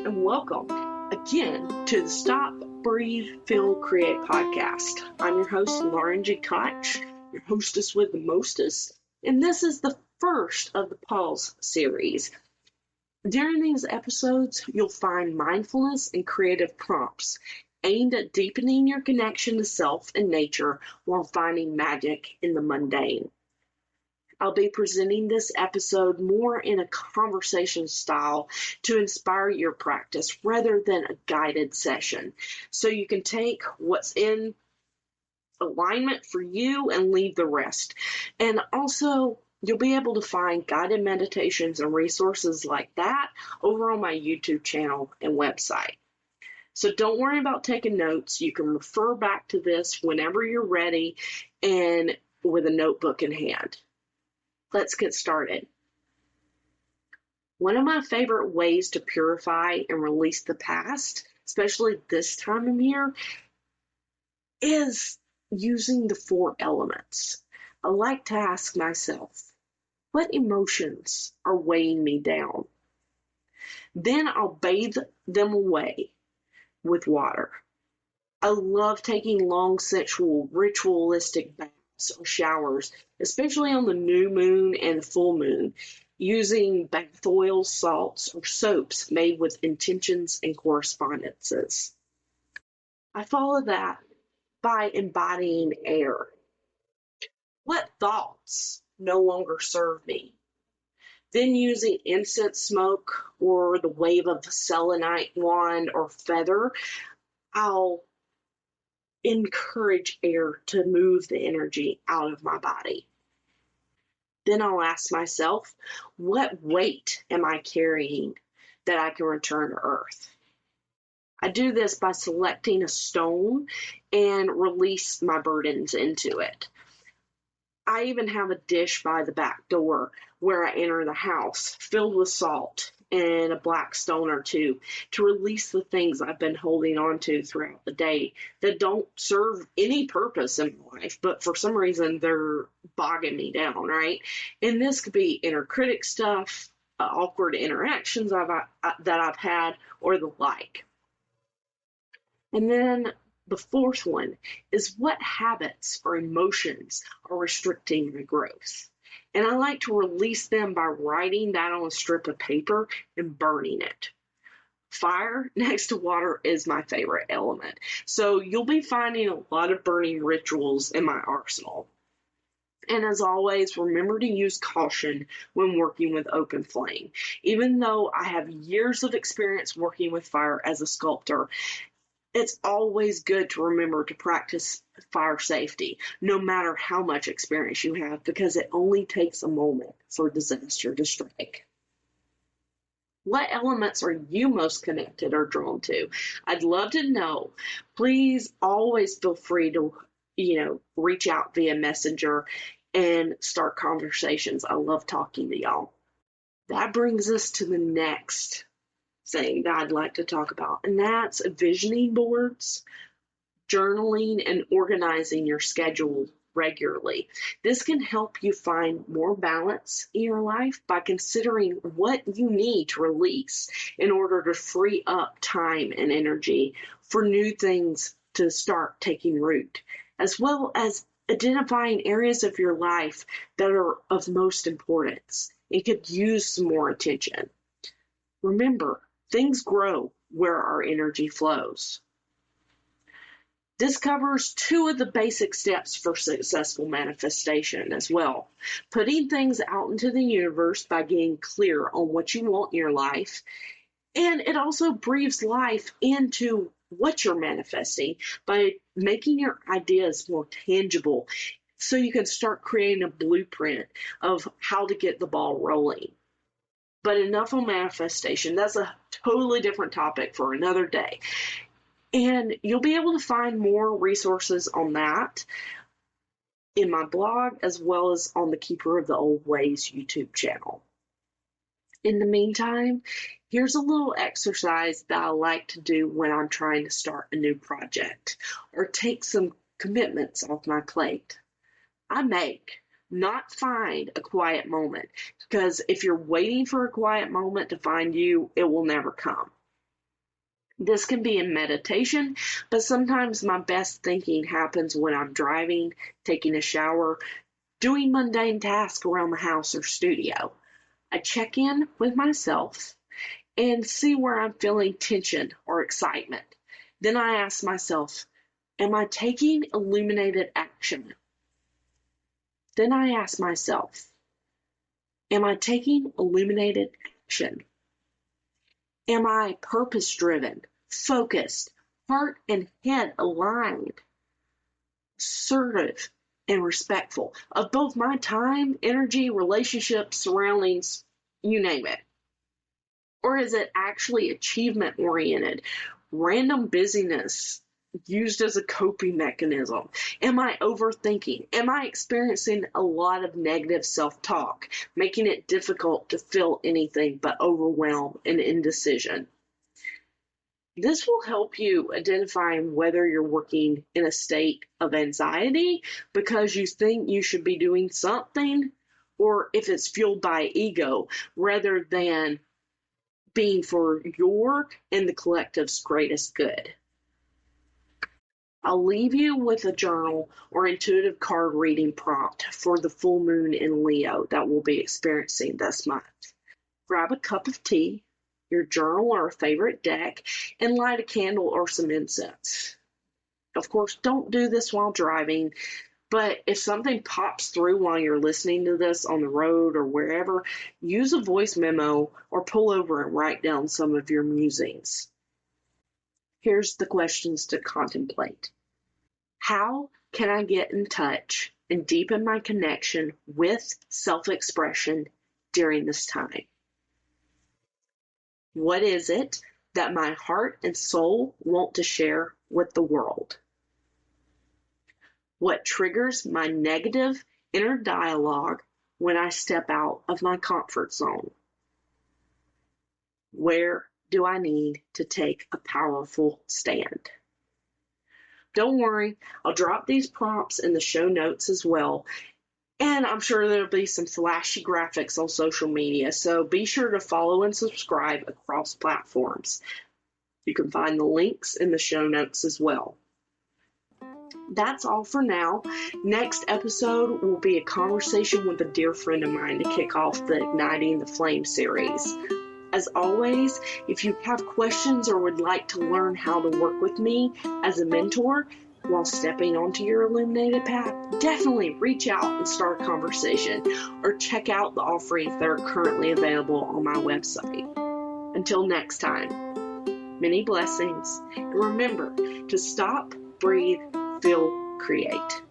and welcome again to the Stop, Breathe, Feel, Create podcast. I'm your host, Lauren G. Koch, your hostess with the mostest, and this is the first of the Pause series. During these episodes, you'll find mindfulness and creative prompts aimed at deepening your connection to self and nature while finding magic in the mundane. I'll be presenting this episode more in a conversation style to inspire your practice rather than a guided session, so you can take what's in alignment for you and leave the rest. And also, you'll be able to find guided meditations and resources like that over on my YouTube channel and website. So don't worry about taking notes. You can refer back to this whenever you're ready and with a notebook in hand. Let's get started. One of my favorite ways to purify and release the past, especially this time of year, is using the 4 elements. I like to ask myself, what emotions are weighing me down? Then I'll bathe them away with water. I love taking long, sensual, ritualistic baths or showers, especially on the new moon and the full moon, using bath oils, salts, or soaps made with intentions and correspondences. I follow that by embodying air. What thoughts no longer serve me? Then using incense smoke or the wave of selenite wand or feather, I'll encourage air to move the energy out of my body. Then I'll ask myself, what weight am I carrying that I can return to earth? I do this by selecting a stone and release my burdens into it. I even have a dish by the back door where I enter the house filled with salt and a black stone or two to release the things I've been holding on to throughout the day that don't serve any purpose in my life, but for some reason they're bogging me down, right? And this could be inner critic stuff, awkward interactions that I've had, or the like. And then the 4th one is what habits or emotions are restricting my growth. And I like to release them by writing that on a strip of paper and burning it. Fire next to water is my favorite element. So you'll be finding a lot of burning rituals in my arsenal. And as always, remember to use caution when working with open flame. Even though I have years of experience working with fire as a sculptor, it's always good to remember to practice fire safety, no matter how much experience you have, because it only takes a moment for disaster to strike. What elements are you most connected or drawn to? I'd love to know. Please always feel free to, reach out via Messenger and start conversations. I love talking to y'all. That brings us to the next thing that I'd like to talk about, and that's visioning boards, journaling, and organizing your schedule regularly. This can help you find more balance in your life by considering what you need to release in order to free up time and energy for new things to start taking root, as well as identifying areas of your life that are of most importance and could use some more attention. Remember, things grow where our energy flows. This covers 2 of the basic steps for successful manifestation as well. Putting things out into the universe by getting clear on what you want in your life. And it also breathes life into what you're manifesting by making your ideas more tangible so you can start creating a blueprint of how to get the ball rolling. But enough on manifestation. That's a totally different topic for another day. And you'll be able to find more resources on that in my blog as well as on the Keeper of the Old Ways YouTube channel. In the meantime, here's a little exercise that I like to do when I'm trying to start a new project or take some commitments off my plate. I make, not find, a quiet moment, because if you're waiting for a quiet moment to find you, it will never come. This can be in meditation, but sometimes my best thinking happens when I'm driving, taking a shower, doing mundane tasks around the house or studio. I check in with myself and see where I'm feeling tension or excitement. Then I ask myself, am I taking illuminated action? Then I ask myself, am I taking illuminated action? Am I purpose-driven, focused, heart and head aligned, assertive, and respectful of both my time, energy, relationships, surroundings, you name it? Or is it actually achievement-oriented, random busyness used as a coping mechanism? Am I overthinking? Am I experiencing a lot of negative self-talk, making it difficult to feel anything but overwhelm and indecision? This will help you identify whether you're working in a state of anxiety because you think you should be doing something, or if it's fueled by ego rather than being for your and the collective's greatest good. I'll leave you with a journal or intuitive card reading prompt for the full moon in Leo that we'll be experiencing this month. Grab a cup of tea, your journal or a favorite deck, and light a candle or some incense. Of course, don't do this while driving, but if something pops through while you're listening to this on the road or wherever, use a voice memo or pull over and write down some of your musings. Here's the questions to contemplate. How can I get in touch and deepen my connection with self-expression during this time? What is it that my heart and soul want to share with the world? What triggers my negative inner dialogue when I step out of my comfort zone? Where do I need to take a powerful stand? Don't worry, I'll drop these prompts in the show notes as well. And I'm sure there'll be some flashy graphics on social media, so be sure to follow and subscribe across platforms. You can find the links in the show notes as well. That's all for now. Next episode will be a conversation with a dear friend of mine to kick off the Igniting the Flame series. As always, if you have questions or would like to learn how to work with me as a mentor while stepping onto your illuminated path, definitely reach out and start a conversation or check out the offerings that are currently available on my website. Until next time, many blessings, and remember to stop, breathe, feel, create.